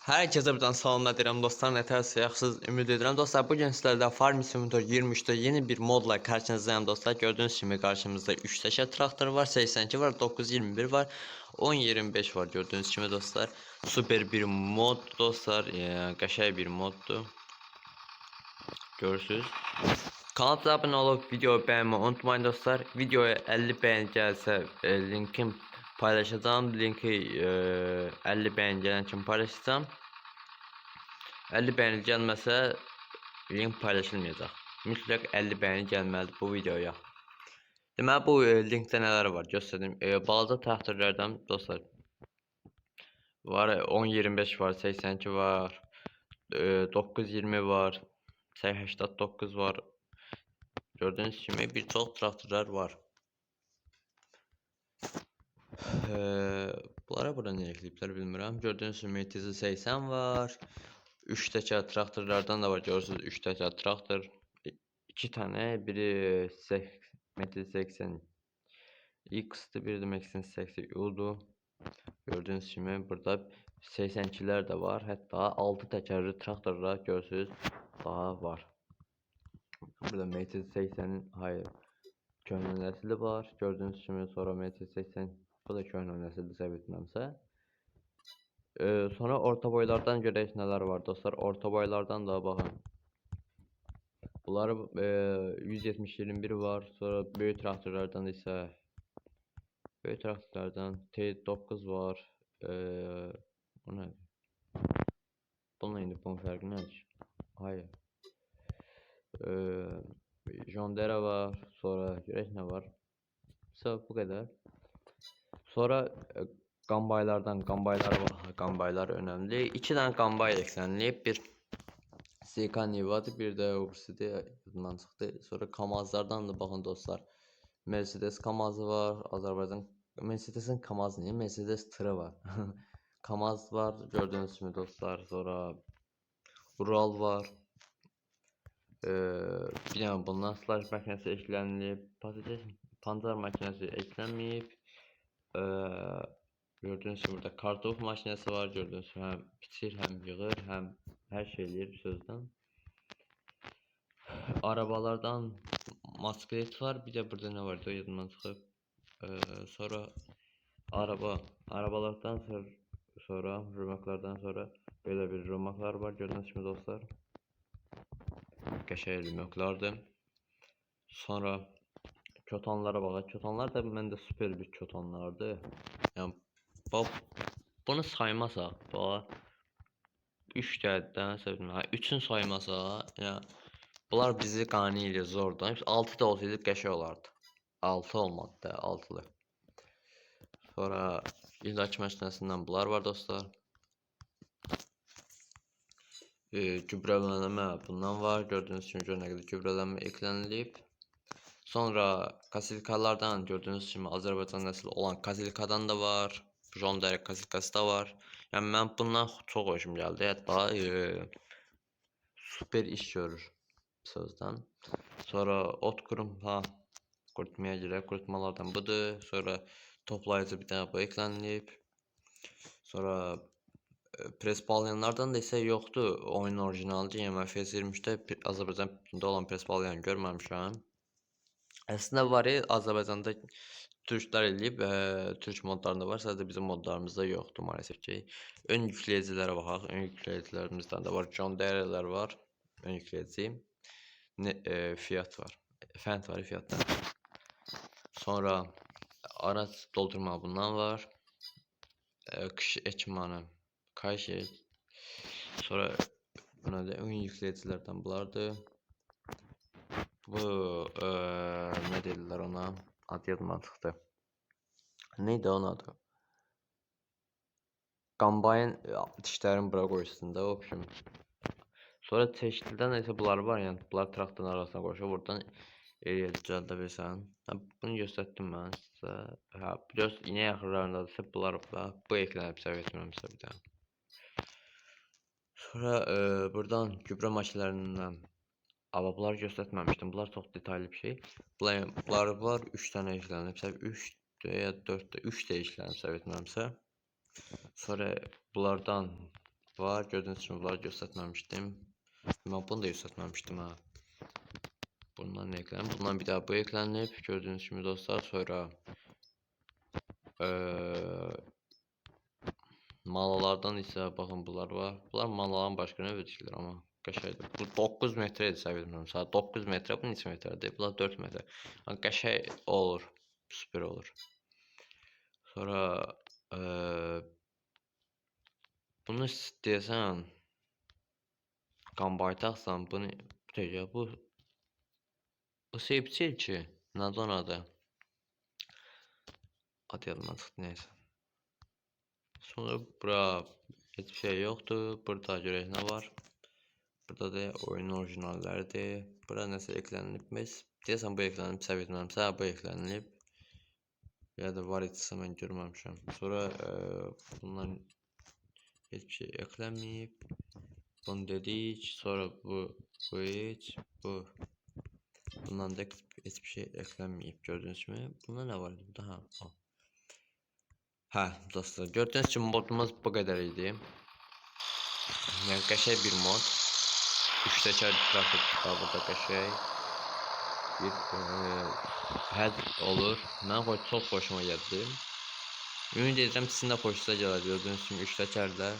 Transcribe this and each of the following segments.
Herkese buradan salamlar deyirəm dostlar, nətərsiz ümid edirəm. Dostlar, bugün sizlərlə Farming Simulator 23'də yeni bir modla karşınızdayım dostlar. Gördüyünüz kimi qarşımızda 3 təkər traktor var, 82 var, 921 var, 1025 var gördüyünüz kimi dostlar. Super bir mod dostlar, qəşəng bir moddur. Görürsüz. Kanala abunə olub videoyu bəyənməyi unutmayın dostlar. Videoya 50 bəyən gəlsə linkim paylaşacağım. Linki 50 bəyən gələn kimi paylaşacağım. 50 bəyəni gəlməsə link paylaşılmayacaq. Mütləq 50 bəyəni gəlməlidir bu videoya. Deməli bu linkdə nələr var göstərdim. Balaca traktorlardan dostlar var, 1025 var, 82 var, 920 var, 89 var. Gördüyünüz kimi bir çox traktorlar var. Bunlara burada nə ekləyiblər bilmirəm. Gördüyünüz kimi TZ 80 var. 3 təkər traktorlardan da var. Görürsünüz 3 təkər traktor. 2 tane, biri Metal 80 X'dir, biri də Maxxin 80 U'dur. Gördüyünüz kimi burada 82'lər də var. Hətta 6 təkərli traktorlar görürsünüz daha var. Burada Metal 80'in hayır köhnə nəsli var. Gördüyünüz kimi sonra Metal 80 bu da köhnə nəsildir səhv etmirəmsə. Sonra orta boylardan görək nələr var dostlar. Orta boylardan da baxın. Bunları 170-21 var. Sonra böyük traktörlərdən isə böyük traktörlərdən T9 var. Bu nədir? Bununla indi bunun fərqi nədir? Hayır. John Deere var. Sonra görək nə var. Bu qədər. Sonra qambaylara bax. Qambaylar önəmli. 2 dənə qambay ekslənilib. Bir CK Niva'dır, bir də öbürsüdür, yadımdan çıxdı. Sonra Kamazlardan da baxın dostlar. Mercedes Kamazı var. Azərbaycan Mercedes'in Kamazı niyə? Mercedes tırı var. Kamaz var gördüyünüz kimi dostlar. Sonra Ural var. Bir dənə bundan slash makinesi eklənilib. Patates pancar makinesi eklənməyib. Gördüyünüz kimi burada kartof makinesi var. Gördüyünüz kimi həm biçir, həm yığır, həm hər şey eləyir bir sözdən. Arabalardan motosiklet var. Bir də burada nə var da yadımdan çıxıb. Sonra arabalardan sonra römorklardan sonra belə bir römorklar var gördüyünüz kimi dostlar. Qəşəng römorklardır. Sonra kötanlara baxaq. Kötanlar da məndə super bir kötanlardır. Yəni bunu saymasaq, bax 3 gəldən sevdim. 3'ün saymasaq, yəni bunlar bizi qane ilə zordan. 6 da olsaydı qəşəng olardı. 6 olmadı da, 6'lı. Sonra ilaç maşinəsindən bunlar var dostlar. Gübrələnmə bundan var. Gördüyünüz kimi nə qədər gübrələnmə eklənilib. Sonra kasilkalardan gördüyünüz kimi Azərbaycan nəsli olan kasilkadan da var. John Deere kasilkası da var. Yəni mən bundan çox xoşum gəldi. Hətta super iş görür sözdən. Sonra ot qurutmaya görə qurutmalardan budur. Sonra toplayıcı bir dənə bu eklənilib. Sonra presbalyanlardan da isə yoxdur. Oyun orijinaldır. Yəni mən FS23'də Azərbaycanda olan presbalyanı görməmişəm. Əslində var ya, Azərbaycanda türklər eləyib, türk modlarında var, sadəcə bizim modlarımızda yoxdur maalesef ki. Ön yükləyicilərə baxaq. Ön yükləyicilərimizdən də var. John Deere'lər var. Ön yükləyici. Fiat var. Fendt var, Fiat'tan. Sonra araç doldurma bundan var. Kış ekmanı. Kayşe. Sonra buna da ön yükləyicilərdən bunlardır. Bu nə deyirlər ona? Adı yadımdan çıxdı. Neydi onun adı? Kombayn dişlərini bura qoysun da, option. Sonra çeşitlidən isə bunlar var, yəni bunlar traktorun arasına qoşub buradan düzəldə bilirsən. Bunu göstərdim mən sizə. Biraz iynə yaxınlarında isə bunlar bu eklənib səhv etmirəmsə bir dənə. Sonra buradan gübrə maşinlərindən bunları göstərməmişdim. Bunlar çox detallı bir şey. Bunlar var 3 dənə eklənib. 3 ya 4 də 3 də eklənib səhv etmirəmsə. Sonra bunlardan var. Gördüğünüz kimi bunları göstərməmişdim. Ben bunu da göstərməmişdim ha. Bundan ne eklenir? Bundan bir daha bu eklenip gördüğünüz gibi dostlar sonra malalardan ise bakın bunlar var. Bunlar malaların başka ne ödüşülür ama qəşəydir. Bu 9 metre isə bilmirəm. Saat 9 metre bu neçə metrədir? Bunlar 4 metre. Ama qəşəng olur. Süper olur. Sonra bunu istəyəsən qambaytaqsan bunu bu sevçil ki. Nadan adı. Adı yadıma çıxdı neyse. Sonra bura hiçbir şey yoktu. Burada görək nə var. Burada da oyun orijinalləridir. Bura nəsə eklənilibmiş. Deyəsən bu eklənilib, səhv etmirəmsə bu eklənilib. Ya da var etsə mən görməmişəm. Sonra bundan hiçbir şey eklənməyib. Bunu dedik. Sonra bu hiç, bu. Bundan da hiçbir şey eklənməyib. Gördüğünüz gibi. Bunda ne var? Daha. Ha dostlar gördüğünüz gibi modumuz bu kadar idi. Yani qəşəng bir mod. 3 teker trafik var burada qəşəng. Bir həd olur. Mən çok hoşuma geldi. Ümid edirəm sizin də xoşunuza gələr. Gördüğünüz kimi 3 tekerlə.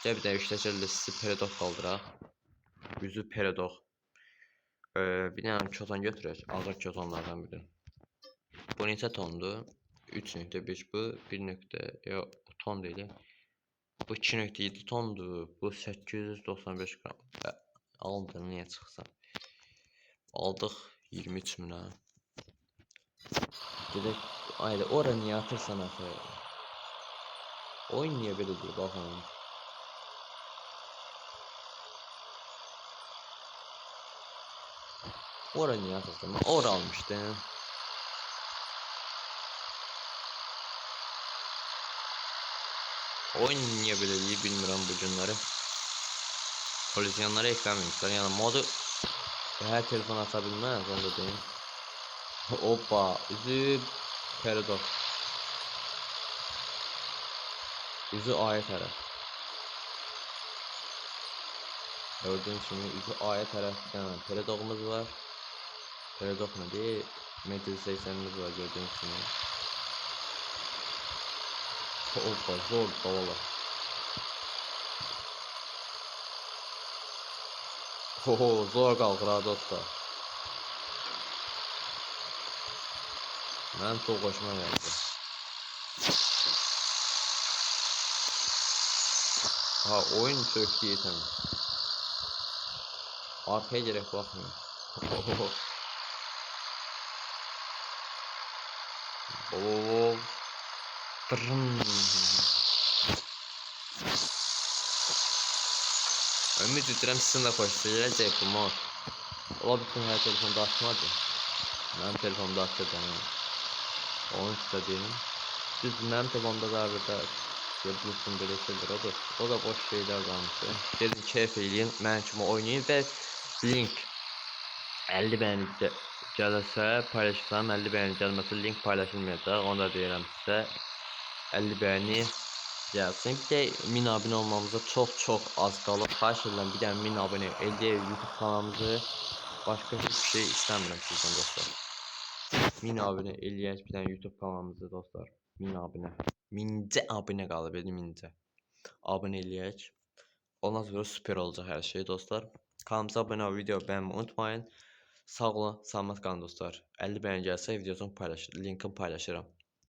Bir də 3 tekerlə sizi peredok qaldıraq. Yüzü peredok. Bir dənə çotan götürək. Ağır çotanlardan biri. Bu neçə tondur? 3.5 bu 1. Yok ton değil. Bu 2.7 tondur. Bu 895 gram. Aldım niye çıksa. Aldık 23 minə. Gedək ayda ora niye atırsan axı? Oyun niye belə deyir baxın. Ora niye atırsan? Ben ora almışdım. Oyun niye böyle değil bilmiyorum bu günləri. Kolizyonlara eklenmemişler. Yani modu her telefon atabilmez onu da diyeyim. Hoppa üzü peredok. Üzü aya taraf. Gördüğünüz gibi üzü aya taraf bir tane peredokumuz var. Peredok mu değil? Metal 80'imiz var gördüğünüz gibi. Hoppa zor davala. Oho zor kalkır ha dostlar. Ben çok hoşuma geldi. Ha oyun çöktü yetem. Arkaya gerek bakmıyor. Oo. Ümid edirəm sizin də xoşunuza gələcək bu mod. Ola bütün hər telefonda açmadı. Mənim telefonumda açdı. Onun istədiyim. Düz mənim telefonumda da burada Bluetooth belə şeylər o da boş şeylər qalmışdı. Gelin keyf eləyin, mənim kimi oynayın və link 50 bəyəni gəlirsə paylaşırsam, 50 bəyəni gəlməsə link paylaşılmayacaq. Onu da deyirəm sizə. 50 bəyəni gelsin. Bir de 1000 abone olmamıza çok az qalıb. Xahiş edirəm bir dənə 1000 abone eləyək YouTube kanalımızı. Başka hiçbir şey istəmirəm sizdən dostlar. 1000 abone eləyək bir dənə YouTube kanalımızı dostlar. 1000 abone. 1000 abone qalıb dedi 1000. Abone eləyək. Ondan sonra süper olacaq hər şey dostlar. Kanalımıza abone ol, video beğenmeyi unutmayın. Sağ olun, salamat qalın dostlar. 50 beğeni gəlsə videosunu linkini paylaşıram.